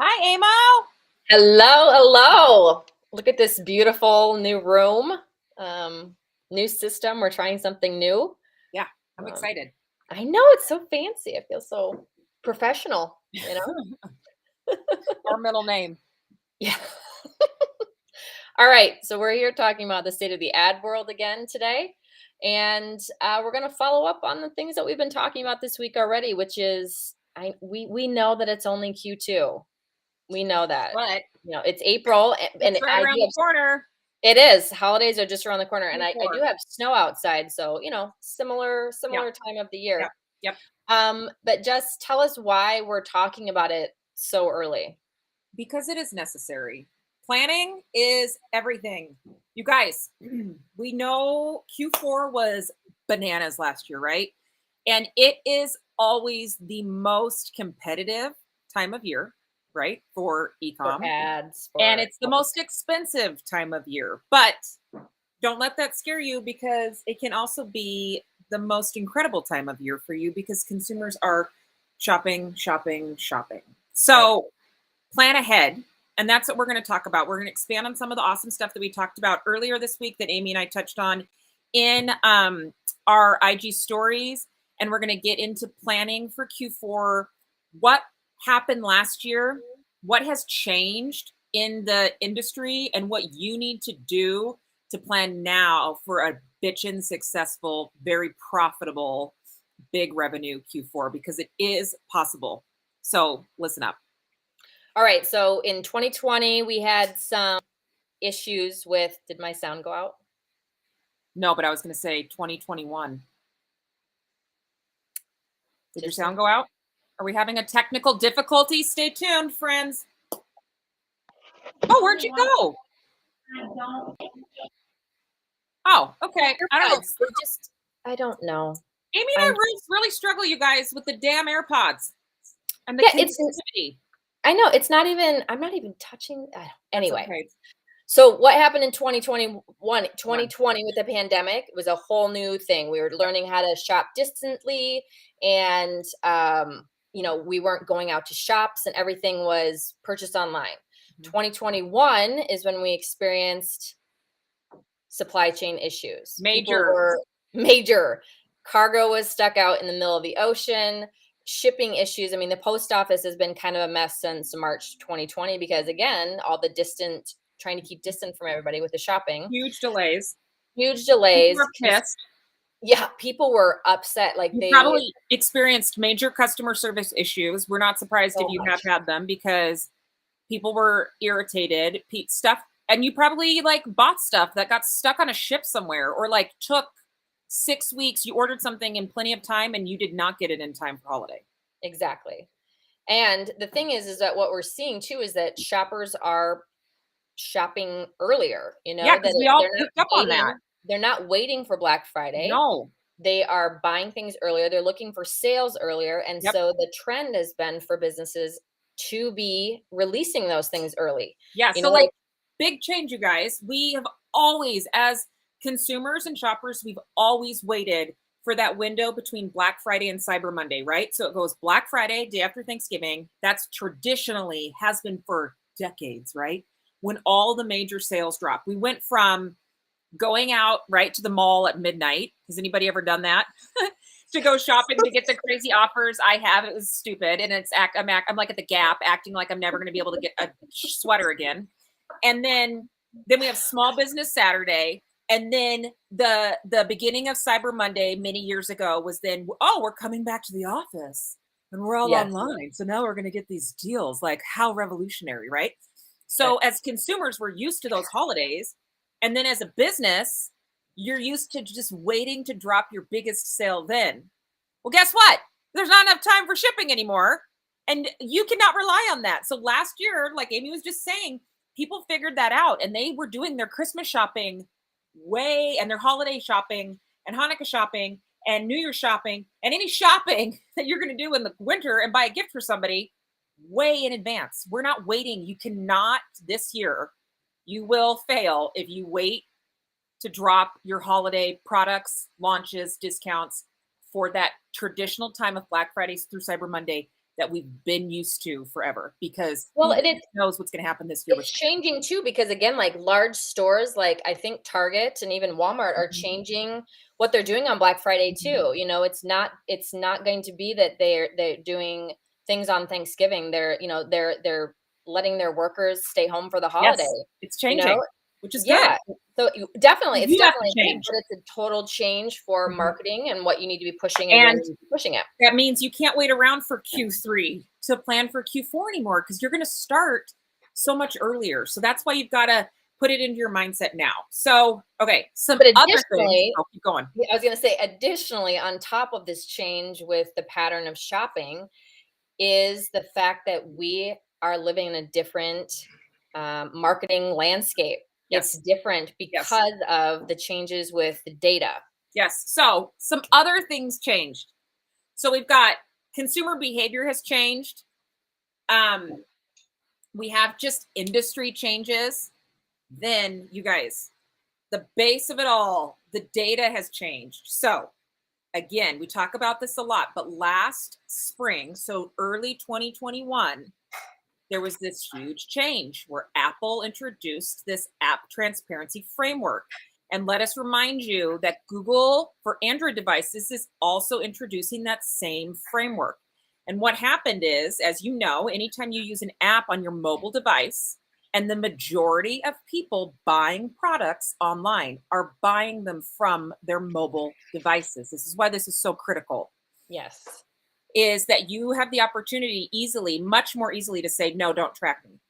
Hi, Amo. Hello, hello. Look at this beautiful new room, new system. We're trying something new. Yeah, I'm Um, excited. I know it's so fancy. I feel so professional, you know? Our middle name. Yeah. All right. So we're here talking about the state of the ad world again today. And we're going to follow up on the things that we've been talking about this week already, which is we know that it's only Q2. We know that. But It's April, and it's right I do around have the corner. It is. Holidays are just around the corner, and I do Q4. have snow outside, so, similar Yep, similar time of the yep, year. yep. But just tell us why we're talking about it so early. Because it is necessary. Planning is everything. You guys, we know Q4 was bananas last year, right? And it is always the most competitive time of year, right? For For ecom. ads, And for it's the most expensive time of year. But don't let that scare you because it can also be the most incredible time of year for you because consumers are shopping, shopping, shopping. right. So plan ahead. And that's what we're going to talk about. We're going to expand on some of the awesome stuff that we talked about earlier this week that Amy and I touched on in our IG stories. And we're going to get into planning for Q4. What happened last year? What has changed in the industry and what you need to do to plan now for a bitchin' successful, very profitable, big revenue Q4 because it is possible. So listen up. All right, so in 2020, we had some issues with did my sound go out? No, but I was going to say 2021. Did your Just in sound go out? Are we having a technical difficulty? Stay tuned, friends. Oh, where'd you go? Oh, okay. I don't know. AirPods, they just I don't know. Amy and I I'm really struggle, you guys, with the damn AirPods and the Yeah, connectivity. I know, it's not even I'm not even touching That's anyway. okay. So what happened in 2021, One. 2020 with the pandemic was a whole new thing. We were learning how to shop distantly and we weren't going out to shops and everything was purchased online. Mhm. 2021 is when we experienced supply chain issues. People Major. were major. Cargo was stuck out in the middle of the ocean. Shipping issues. I mean, the post office has been kind of a mess since March 2020 because, again, all the trying to keep distant from everybody with the shopping. Huge delays. Huge People delays. were pissed. Yeah, people were upset. Like You they, probably experienced major customer service issues. We're not surprised if so you have much. had them because people were irritated. Stuff, and you probably like bought stuff that got stuck on a ship somewhere, or like took 6 weeks. You ordered something in plenty of time, and you did not get it in time for holiday. Exactly. And the thing is that what we're seeing too is that shoppers are shopping earlier. Yeah, because we all They're not picked up on that. waiting. They're not waiting for Black Friday. No. They are buying things earlier. They're looking for sales earlier. And Yep. so the trend has been for businesses to be releasing those things early. Yeah. You So know, like big change, you guys. We have always, as consumers and shoppers, we've always waited for that window between Black Friday and Cyber Monday, right? So it goes Black Friday, day after Thanksgiving. That's traditionally has been for decades, right? When all the major sales drop. We went from going out right to the mall at midnight. Has anybody ever done that? To go shopping to get the crazy offers. I have. It was stupid, and I'm like at the Gap, acting like I'm never going to be able to get a sweater again. And then we have Small Business Saturday, and then the beginning of Cyber Monday many years ago was then we're coming back to the office and we're all yes, online, so now we're going to get these deals. Like how revolutionary, right? right. So as consumers, we're used to those holidays, and then as a business, you're used to just waiting to drop your biggest sale then. Well, guess what? There's not enough time for shipping anymore. And you cannot rely on that. So last year, like Amy was just saying, people figured that out and they were doing their Christmas shopping and their holiday shopping and Hanukkah shopping and New Year's shopping and any shopping that you're going to do in the winter and buy a gift for somebody way in advance. We're not waiting. You cannot this year. You will fail if you wait to drop your holiday products, launches, discounts for that traditional time of Black Fridays through Cyber Monday. that we've been used to forever, because Well, who and knows what's going to happen this year with it's changing too, because again, like large stores, like I think Target and even Walmart are Mhm. changing what they're doing on Black Friday Mhm. too. You know, it's not going to be that they're doing things on Thanksgiving. They're letting their workers stay home for the holiday, Yes, it's you know? changing, which is good. Yeah. So definitely, it's You have to definitely good, change. but it's a total change for Mhm. marketing and what you need to be pushing and where And you need to be pushing it. that means you can't wait around for Q3 to plan for Q4 anymore, because you're going to start so much earlier. So that's why you've got to put it into your mindset now. So, okay, some But other things. additionally, Oh, keep going. yeah, I was going to say, additionally, on top of this change with the pattern of shopping, is the fact that we are living in a different marketing landscape. It's Yes. different Yes. because of the changes with the data. Yes. So, some other things changed. So, we've got consumer behavior has changed. Um, we have just industry changes. Then, you guys, the base of it all, the data has changed. So, again, we talk about this a lot, but last spring, so early 2021, there was this huge change where Apple introduced this app transparency framework. And let us remind you that Google for Android devices is also introducing that same framework. And what happened is, as you know, anytime you use an app on your mobile device, and the majority of people buying products online are buying them from their mobile devices. This is why this is so critical, Yes. is that you have the opportunity easily, much more easily, to say, no, don't track me.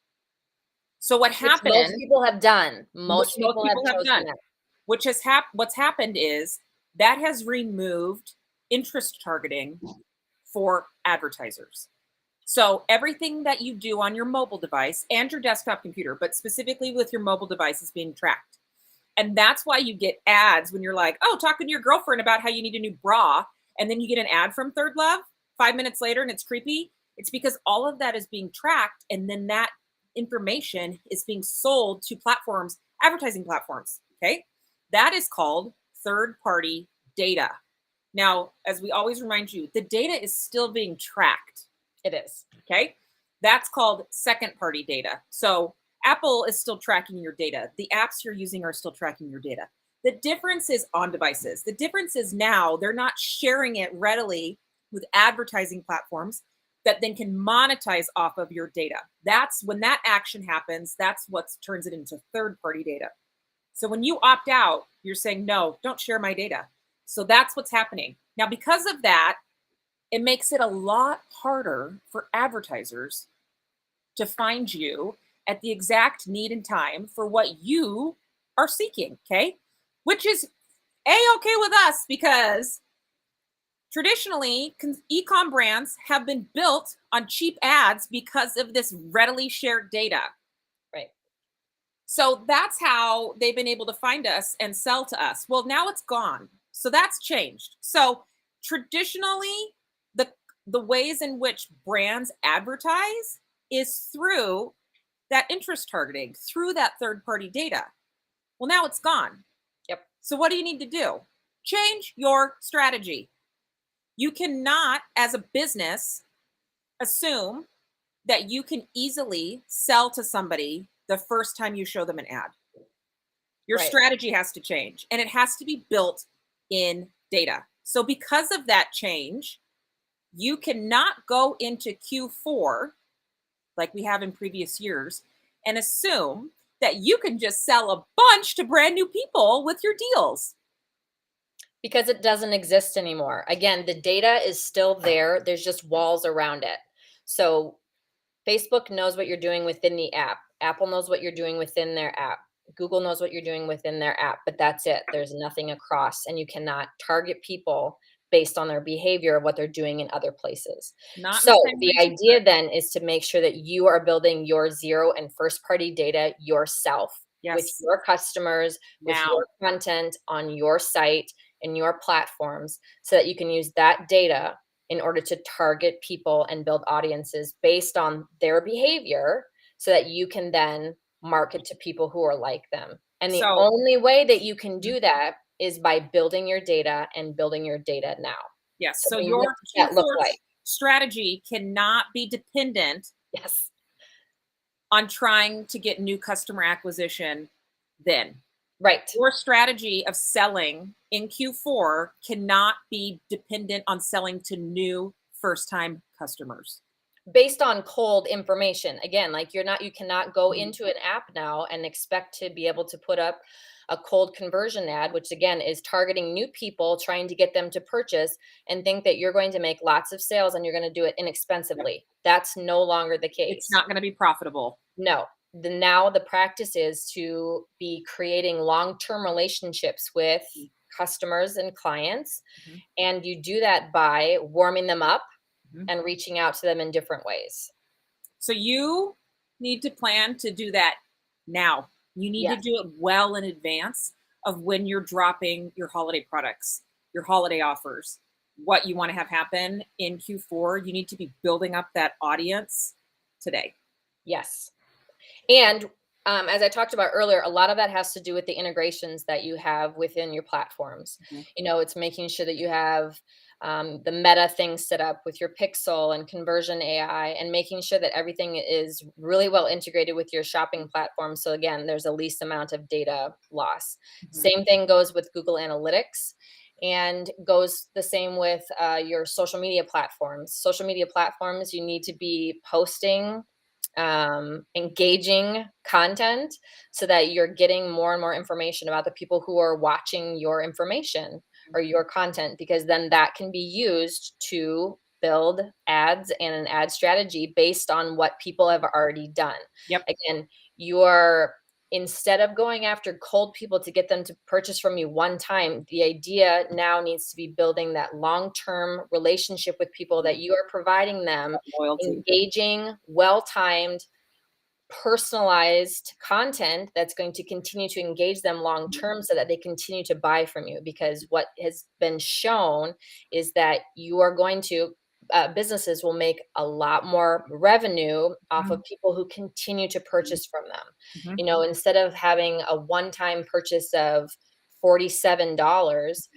So what Which most happened, people have done. which Most most people have people have chosen done, that. which has what's happened is that has removed interest targeting for advertisers. So everything that you do on your mobile device and your desktop computer, but specifically with your mobile device, is being tracked. And that's why you get ads when you're like, oh, talking to your girlfriend about how you need a new bra. And then you get an ad from Third Love 5 minutes later and it's creepy. It's because all of that is being tracked. And then that information is being sold to platforms, advertising platforms. Okay. That is called third party data. Now, as we always remind you, the data is still being tracked. It is. Okay. That's called second party data. So Apple is still tracking your data. The apps you're using are still tracking your data. The difference is on devices. The difference is now they're not sharing it readily with advertising platforms that then can monetize off of your data. That's when that action happens. That's what turns it into third party data. So when you opt out, you're saying, no, don't share my data. So that's what's happening. Now, because of that, it makes it a lot harder for advertisers to find you at the exact need and time for what you are seeking. Okay. Which is okay with us, because traditionally e-com brands have been built on cheap ads because of this readily shared data. Right. So that's how they've been able to find us and sell to us. Well, now it's gone. So that's changed. So traditionally, the the ways in which brands advertise is through that interest targeting, through that third party data. Well, now it's gone. Yep. So what do you need to do? Change your strategy. You cannot, as a business, assume that you can easily sell to somebody the first time you show them an ad. Your Right. strategy has to change, and it has to be built in data. So because of that change, you cannot go into Q4 like we have in previous years and assume that you can just sell a bunch to brand new people with your deals. Because it doesn't exist anymore. Again, the data is still there. There's just walls around it. So Facebook knows what you're doing within the app. Apple knows what you're doing within their app. Google knows what you're doing within their app, but that's it. There's nothing across, and you cannot target people based on their behavior of what they're doing in other places. Not in So the same the way you idea then is to make sure that you are building your zero and first party data yourself with Yes. your customers, with Now. your content on your site and your platforms, so that you can use that data in order to target people and build audiences based on their behavior, so that you can then market to people who are like them. And the So, only way that you can do that is by building your data and building your data now. yes. So So what your does that look Q4, like? strategy cannot be dependent Yes. on trying to get new customer acquisition then. Right. Your strategy of selling in Q4 cannot be dependent on selling to new first time customers. Based on cold information. Again, like you cannot go Mhm. into an app now and expect to be able to put up a cold conversion ad, which again is targeting new people, trying to get them to purchase and think that you're going to make lots of sales and you're going to do it Yep. inexpensively. That's no longer the It's case. not going to be profitable. No. Now the practice is to be creating long-term relationships with Mhm. customers and clients. Mhm. And you do that by warming them up Mhm. and reaching out to them in different ways. So you need to plan to do that now. You need to Yes. do it well in advance of when you're dropping your holiday products, your holiday offers, what you want to have happen in Q4. You need to be building up that audience today. Yes. And as I talked about earlier, a lot of that has to do with the integrations that you have within your platforms. Mhm. It's making sure that you have the meta things set up with your Pixel and Conversion AI and making sure that everything is really well integrated with your shopping platform. So, again, there's the least amount of data loss. Mhm. Same thing goes with Google Analytics and goes the same with your social media platforms. Social media platforms, you need to be posting engaging content so that you're getting more and more information about the people who are watching your information or your content, because then that can be used to build ads and an ad strategy based on what people have already done. Yep. Again, you're instead of going after cold people to get them to purchase from you one time, the idea now needs to be building that long-term relationship with people that you are providing them Loyalty. engaging, well-timed, personalized content that's going to continue to engage them long term so that they continue to buy from you. Because what has been shown is that you are going to businesses will make a lot more revenue off Mhm. of people who continue to purchase from them. Mhm. Instead of having a one-time purchase of $47,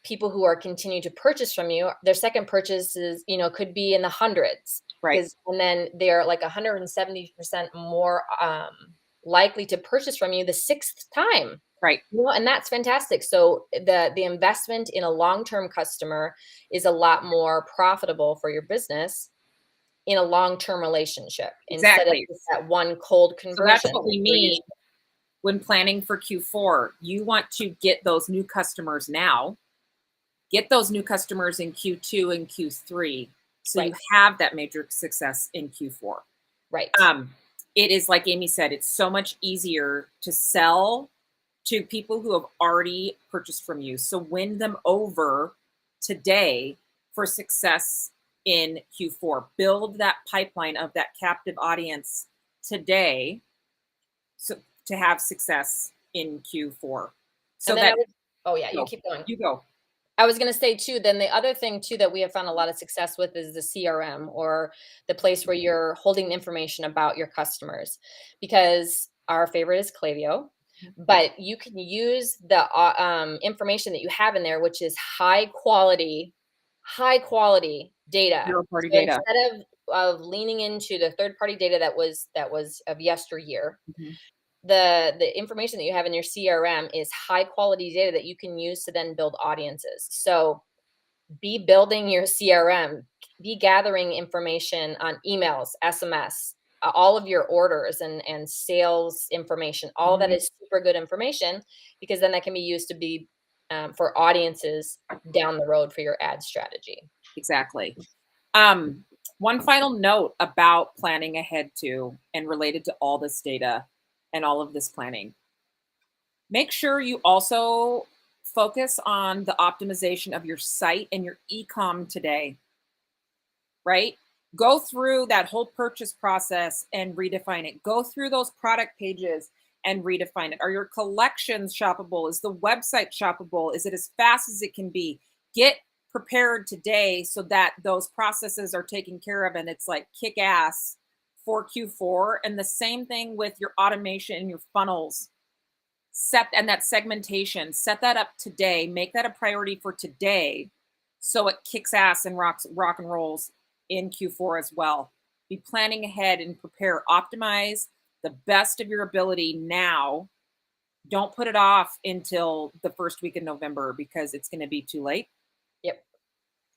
people who are continuing to purchase from you, their second purchases, could be in the hundreds. Right. Because and then they're like 170% more likely to purchase from you the sixth time. Right. And that's fantastic. So the investment in a long-term customer is a lot more profitable for your business in a long-term relationship instead of Exactly. just that one cold So that's conversion what we where you mean when planning for Q4. You want to get those new customers now, get those new customers in Q2 and Q3 so you right, have that major success in Q4. right. Um, it is like Amy said, it's so much easier to sell to people who have already purchased from you. So win them over today for success in Q4. Build that pipeline of that captive audience today so to have success in Q4. So And then that oh yeah, you go, keep going. you go. I was going to say too, then the other thing too that we have found a lot of success with is the CRM, or the place where you're holding information about your customers, because our favorite is Klaviyo, but you can use the information that you have in there, which is high quality data. Zero party So data. instead of leaning into the third party data that was of yesteryear, Mhm. the information that you have in your CRM is high quality data that you can use to then build audiences. So be building your CRM, be gathering information on emails, SMS, all of your orders and sales information. All that Mhm. is super good information, because then that can be used to be for audiences down the road for your ad strategy. Exactly. Um, One final note about planning ahead too, and related to all this data and all of this planning. Make sure you also focus on the optimization of your site and your e-com today, right? Go through that whole purchase process and redefine it. Go through those product pages and redefine it. Are your collections shoppable? Is the website shoppable? Is it as fast as it can be? Get prepared today so that those processes are taken care of and it's like kick ass for Q4. And the same thing with your automation and your funnels. Set and that segmentation, set that up today, make that a priority for today so it kicks ass and rock and rolls in Q4 as well. Be planning ahead and prepare. Optimize the best of your ability now. Don't put it off until the first week in November because it's going to be too late. Yep.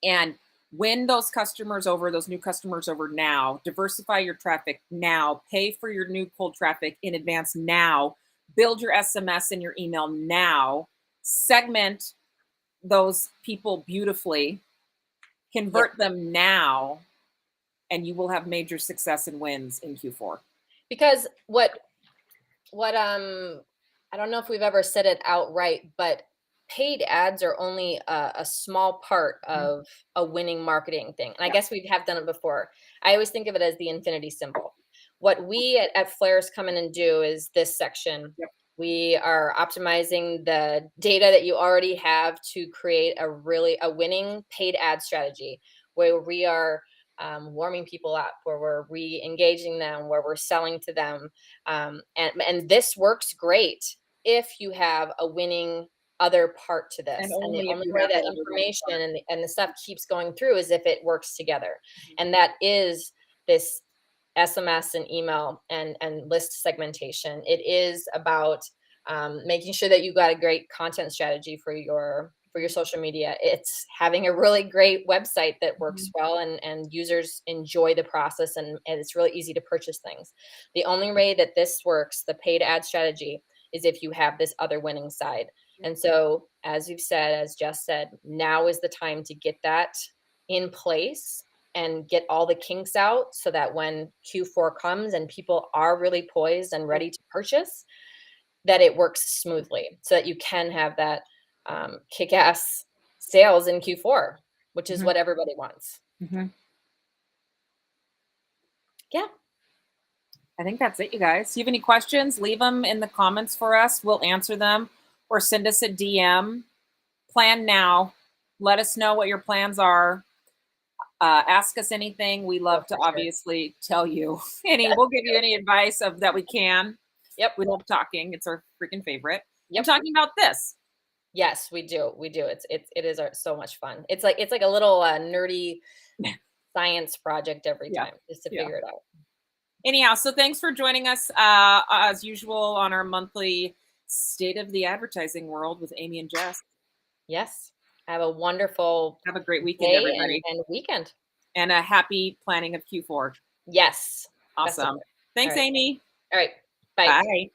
And win those customers over, those new customers over now. Diversify your traffic now. Pay for your new cold traffic in advance now. Build your SMS and your email now. Segment those people beautifully. Convert them now, and you will have major success and wins in Q4. Because what I don't know if we've ever said it outright, but paid ads are only a small part of a winning marketing thing. And I guess we have done it before. I always think of it as the infinity symbol. What we at Flair's come in and do is this section. Yep. We are optimizing the data that you already have to create a winning paid ad strategy where we are warming people up, where we're re-engaging them, where we're selling to them. And this works great if you have a winning other part to this. And the only way that information and the stuff keeps going through is if it works together. And that is this SMS and email and list segmentation. It is about making sure that you got a great content strategy for your social media. It's having a really great website that works well and users enjoy the process and it's really easy to purchase things. The only way that this works, the paid ad strategy, is if you have this other winning side. And so, as you've said, as Jess said, now is the time to get that in place and get all the kinks out so that when Q4 comes and people are really poised and ready to purchase, that it works smoothly so that you can have that kick-ass sales in Q4, which is what everybody wants. Yeah. I think that's it, you guys. Do you have any questions? Leave them in the comments for us. We'll answer them or send us a DM. Plan now. Let us know what your plans are. Ask us anything. We love to obviously tell you we'll give you any advice of that we can. Yep. We love talking. It's our freaking favorite. Yep. I'm talking about this. Yes, we do. We do. It is so much fun. It's like a little nerdy science project every time just to figure it out. Anyhow, so thanks for joining us as usual on our monthly State of the Advertising World with Amy and Jess. Yes. Have a great weekend, everybody. And weekend. And a happy planning of Q4. Yes. Awesome. Thanks, Amy. All right. Bye. Bye.